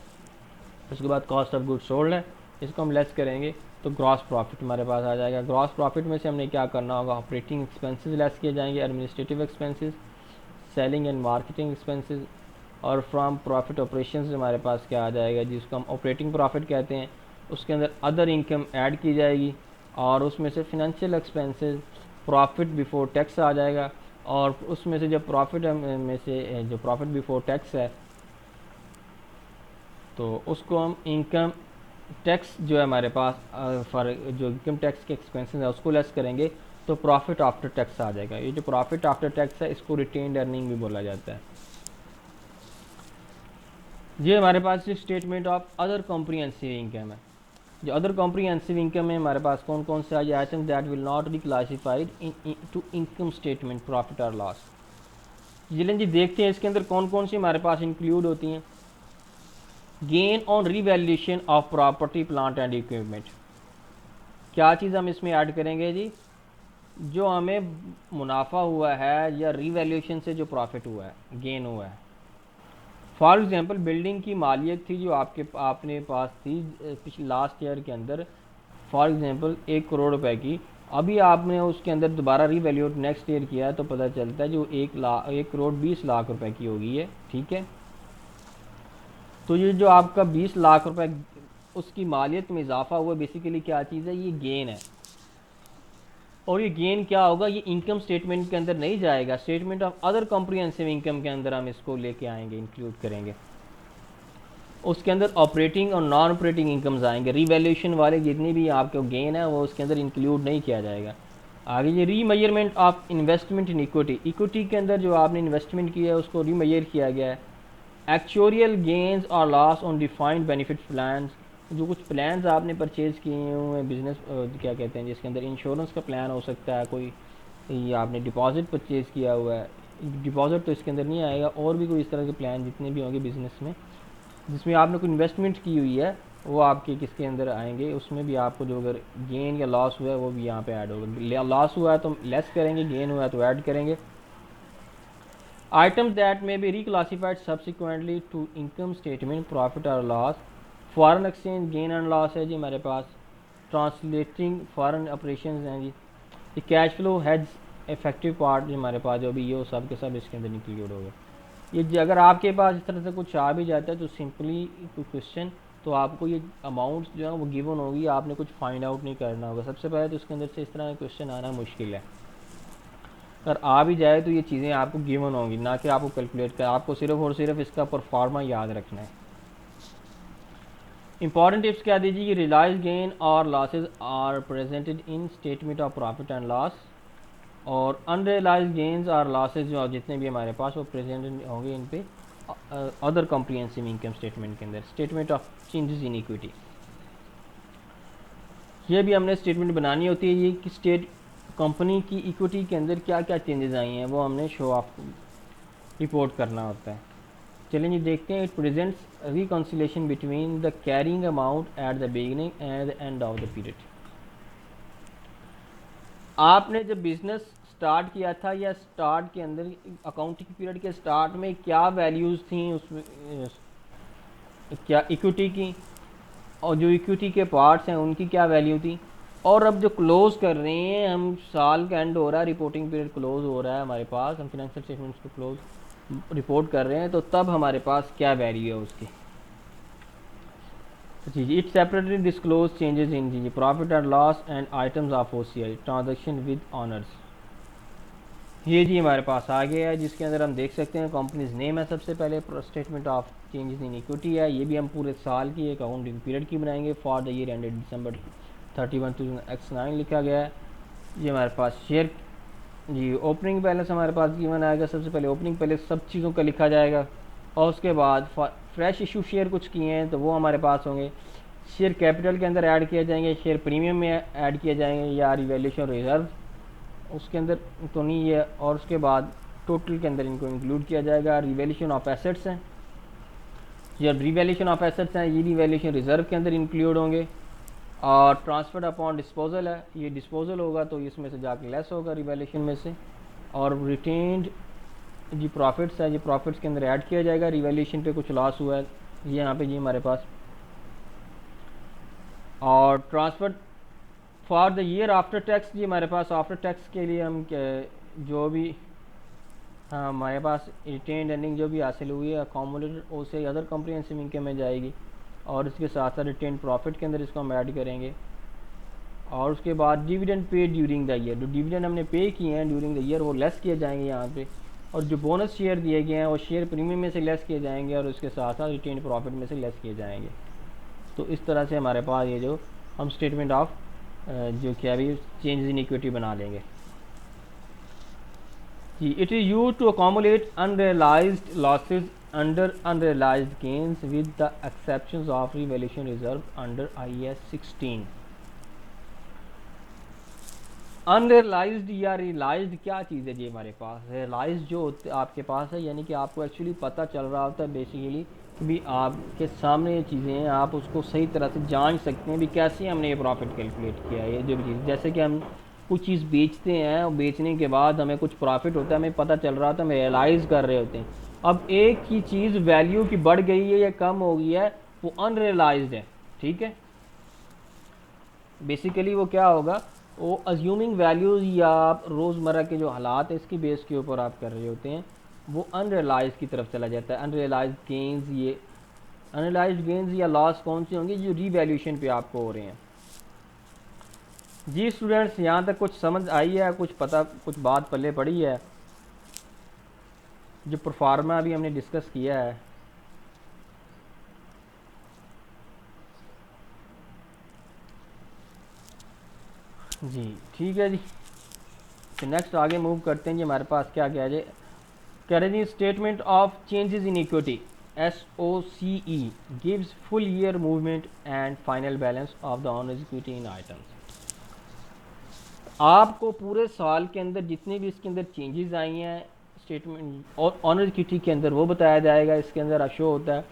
उसके बाद कॉस्ट ऑफ गुड्स सोल्ड है, इसको हम लेस करेंगे तो ग्रॉस प्रॉफिट हमारे पास आ जाएगा। ग्रॉस प्रॉफिट में से हमने क्या करना होगा, ऑपरेटिंग एक्सपेंसेस लेस किए जाएंगे, administrative expenses, selling and marketing expenses, और फ्रॉम प्रॉफिट ऑपरेशन हमारे पास क्या आ जाएगा, जिसको हम ऑपरेटिंग प्रॉफिट कहते हैं, उसके अंदर अदर इनकम ऐड की जाएगी, और उसमें से financial expenses, profit before tax आ जाएगा, और उसमें से जब प्रॉफिट में से जो प्रॉफिट बिफोर टैक्स है तो उसको हम इनकम टैक्स जो है हमारे पास फॉर जो इनकम टैक्स के एक्सपेंसेस है उसको लेस करेंगे तो प्रॉफिट आफ्टर टैक्स आ जाएगा। ये जो प्रॉफिट आफ्टर टैक्स है इसको रिटेन्ड अर्निंग भी बोला जाता है। ये हमारे पास जो statement of other comprehensive income है, जो अदर कॉम्प्रिहेंसिव इनकम है हमारे पास कौन कौन से आए, items that will not be classified into income statement profit और लॉस। जिलें जी देखते हैं इसके अंदर कौन कौन सी हमारे पास इंक्लूड होती हैं। Gain on revaluation of property plant and equipment, क्या चीज़ हम इसमें ऐड करेंगे जी, जो हमें मुनाफा हुआ है या रीवैल्यूएशन से जो प्रॉफिट हुआ है, गेन हुआ है। फॉर एग्जांपल बिल्डिंग की मालियत थी जो आपने पास थी पिछले लास्ट ईयर के अंदर, फॉर एग्जांपल 1 करोड़ रुपए की, अभी आपने उसके अंदर दोबारा रीवैल्यूएट नेक्स्ट ईयर किया तो पता चलता है जो 1 करोड़ 20 लाख रुपए की होगी है, ठीक है। तो ये जो आपका 20 लाख रुपए उसकी मालियत में इजाफा हुआ, बेसिकली क्या चीज़ है, ये गेन है। और ये गेन क्या होगा, ये इनकम स्टेटमेंट के अंदर नहीं जाएगा, statement of other comprehensive income के अंदर हम इसको लेके आएंगे, इंक्लूड करेंगे। उसके अंदर ऑपरेटिंग और नॉन ऑपरेटिंग इनकम्स आएंगे, रीवैल्यूएशन वाले जितनी भी आपके गेन है वो उसके अंदर इंक्लूड नहीं किया जाएगा। आगे ये remeasurement of investment in equity, equity के अंदर जो आपने इन्वेस्टमेंट किया है उसको रीमेजर किया गया है। एक्चुअरियल गेन्स और loss on defined benefit plans, जो कुछ प्लान्स आपने परचेज़ किए हुए हैं बिजनेस क्या कहते हैं जिसके अंदर इंश्योरेंस का प्लान हो सकता है, कोई या आपने डिपॉजिट परचेज़ किया हुआ है, डिपॉजिट तो इसके अंदर नहीं आएगा, और भी कोई इस तरह के प्लान जितने भी होंगे बिजनेस में जिसमें आपने कोई इन्वेस्टमेंट की हुई है वो आपके किसके अंदर आएंगे, उसमें भी आपको जो अगर गेन या लॉस हुआ है वो भी यहाँ पे ऐड होगा। लॉस हुआ है तो लेस करेंगे, गेन हुआ है तो ऐड करेंगे। items that may be reclassified subsequently to income statement profit or loss foreign exchange gain and loss है जी हमारे पास, ट्रांसलेटिंग फॉरेन ऑपरेशंस हैं जी, ये cash flow hedge effective part जो हमारे पास जो भी ये सब के सब इसके अंदर इंक्लूड हो गए। अगर आपके पास इस तरह से कुछ आ भी जाता है तो सिंपली क्वेश्चन तो आपको ये अमाउंट्स जो है वो गिवन होगी, आपने कुछ फाइंड आउट नहीं करना होगा। सबसे पहले तो इसके अंदर से इस तरह का क्वेश्चन आना मुश्किल है, अगर आ भी जाए तो ये चीज़ें आपको गिवन होंगी, ना कि आपको कैलकुलेट कर, आपको सिर्फ और सिर्फ इसका परफॉर्मा याद रखना है। इंपॉर्टेंट टिप्स क्या दीजिए कि रियलाइज गेन और losses are presented in statement of profit and loss, और अनरियलाइज गेन्स और लॉसेज जो जितने भी हमारे पास वो प्रेजेंट होंगे इन पे अदर कॉम्प्रिहेंसिव इनकम स्टेटमेंट के अंदर, statement of changes in equity. ये भी हमने स्टेटमेंट बनानी होती है, ये कि स्टेट कंपनी की इक्विटी के अंदर क्या क्या चेंजेस आई हैं वो हमने शो ऑफ रिपोर्ट करना होता है। चलिए जी देखते हैं। It presents reconciliation between the carrying amount at the beginning and the end of the period. आपने जब बिजनेस स्टार्ट किया था या स्टार्ट के अंदर अकाउंटिंग पीरियड के स्टार्ट में क्या वैल्यूज़ थी उसमें, क्या इक्विटी की, और जो इक्विटी के पार्ट्स हैं उनकी क्या वैल्यू थी, और अब जो क्लोज कर रहे हैं हम, साल का एंड हो रहा है, रिपोर्टिंग पीरियड क्लोज हो रहा है हमारे पास, हम फिनेंशियल स्टेटमेंट्स को क्लोज रिपोर्ट कर रहे हैं, तो तब हमारे पास क्या वैल्यू है उसकी। जी जी, it separately disclose changes in जी profit and loss and items of OCI transaction with owners. ये जी हमारे पास आ गया है, जिसके अंदर हम देख सकते हैं कंपनीज नेम है सबसे पहले, statement of changes in equity है, ये भी हम पूरे साल की एक अकाउंटिंग पीरियड की बनाएंगे, for the year ended December 31, 2009 लिखा गया है। ये हमारे पास शेयर जी ओपनिंग बैलेंस हमारे पास गिवन आएगा, सबसे पहले ओपनिंग बैलेंस सब चीज़ों का लिखा जाएगा, और उसके बाद फ्रेश इशू शेयर कुछ किए हैं तो वो हमारे पास होंगे, शेयर कैपिटल के अंदर ऐड किए जाएंगे, शेयर प्रीमियम में ऐड किए जाएंगे या रिवैल्यूएशन रिजर्व उसके अंदर तो नहीं है, और उसके बाद टोटल के अंदर इनको इंक्लूड किया जाएगा। रिवैल्यूएशन ऑफ एसेट्स हैं, जब रिवैल्यूएशन ऑफ एसेट्स हैं ये रिवैल्यूएशन रिजर्व के अंदर इंक्लूड होंगे, और ट्रांसफर अपॉन डिस्पोजल है, ये डिस्पोजल होगा तो इसमें से जाके लेस होगा रिवैल्यूएशन में से, और रिटेन्ड जी प्रॉफिट्स है, ये प्रॉफिट्स के अंदर ऐड किया जाएगा, रिवैल्यूएशन पे कुछ लॉस हुआ है ये यहाँ पे जी हमारे पास, और transfer for the year after tax जी हमारे पास आफ्टर टैक्स के लिए हम जो भी हमारे पास रिटेन्ड अर्निंग जो भी हासिल हुई है अकोमोडेटेड उसे अदर कॉम्प्रिहेंसिव इनकम में जाएगी, और इसके साथ साथ रिटेन्ड प्रॉफिट के अंदर इसको हम ऐड करेंगे। और उसके बाद dividend pay during the year, जो डिविडेंड हमने पे किए हैं ड्यूरिंग द ईयर वो लेस किए जाएंगे यहाँ पे, और जो बोनस शेयर दिए गए हैं वो शेयर प्रीमियम में से लेस किए जाएंगे, और उसके साथ साथ रिटेन्ड प्रॉफिट में से लेस किए जाएंगे। तो इस तरह से हमारे पास ये जो हम स्टेटमेंट ऑफ जो क्या भी चेंज इन इक्विटी बना लेंगे जी। It is use to accommodate unrealised losses under unrealised gains with the exceptions of revaluation reserve under IAS 16। Unrealised या रियलाइज्ड क्या चीज़ है जी हमारे पास, रियलाइज्ड जो आपके पास है यानी कि आपको एक्चुअली पता चल रहा होता है बेसिकली भी आपके सामने ये चीज़ें हैं, आप उसको सही तरह से जान सकते हैं भी कैसे हमने ये प्रॉफिट कैलकुलेट किया है। ये जो भी चीज़ जैसे कि हम कुछ चीज़ बेचते हैं और बेचने के बाद हमें कुछ प्रॉफिट होता है, हमें पता चल रहा होता है, हम रियलाइज़ कर रहे होते हैं। अब एक ही चीज़ वैल्यू की बढ़ गई है या कम हो गई है वो अनरियलाइज्ड है, ठीक है। बेसिकली वो क्या होगा, वो अज्यूमिंग वैल्यूज़ या आप रोज़मर्रा के जो हालात है इसकी बेस के ऊपर आप कर रहे होते हैं, वो अनरियलाइज की तरफ चला जाता है। अनरियलाइज गेंस, ये अनरियलाइज गेंस या लॉस कौन से होंगे जो रीवैल्यूएशन पे आपको हो रहे हैं। जी स्टूडेंट्स यहाँ तक कुछ समझ आई है, कुछ पता, कुछ बात पल्ले पड़ी है, जो परफॉर्मा अभी हमने डिस्कस किया है। जी ठीक है जी, तो नेक्स्ट आगे मूव करते हैं जी। हमारे पास क्या क्या है, करेंजी statement of changes in equity SOCE gives full year movement and final balance of the owners equity in items. आपको पूरे साल के अंदर जितने भी इसके अंदर चेंजेस आई हैं स्टेटमेंट और ऑनर्स इक्विटी के अंदर वो बताया जाएगा, इसके अंदर शो होता है,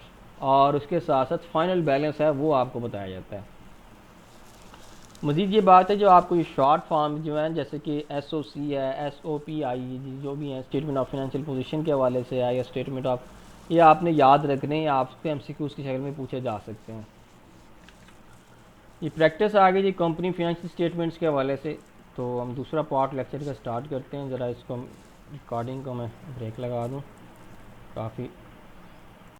और उसके साथ साथ फाइनल बैलेंस है वो आपको बताया जाता है। मज़ीद ये बात है जो आपको ये शॉर्ट फॉर्म जो है जैसे कि SOC है, SOPI जो भी है स्टेटमेंट ऑफ फाइनेंशियल पोजीशन के हवाले से है, या स्टेटमेंट ऑफ, ये आपने याद रखने हैं, आपके MCQs की शक्ल में पूछे जा सकते हैं। ये प्रैक्टिस आ गई जी कंपनी फाइनेंशियल स्टेटमेंट्स के हवाले से। तो हम दूसरा पार्ट लेक्चर का स्टार्ट करते हैं। ज़रा इसको रिकॉर्डिंग को मैं ब्रेक लगा दूँ, काफ़ी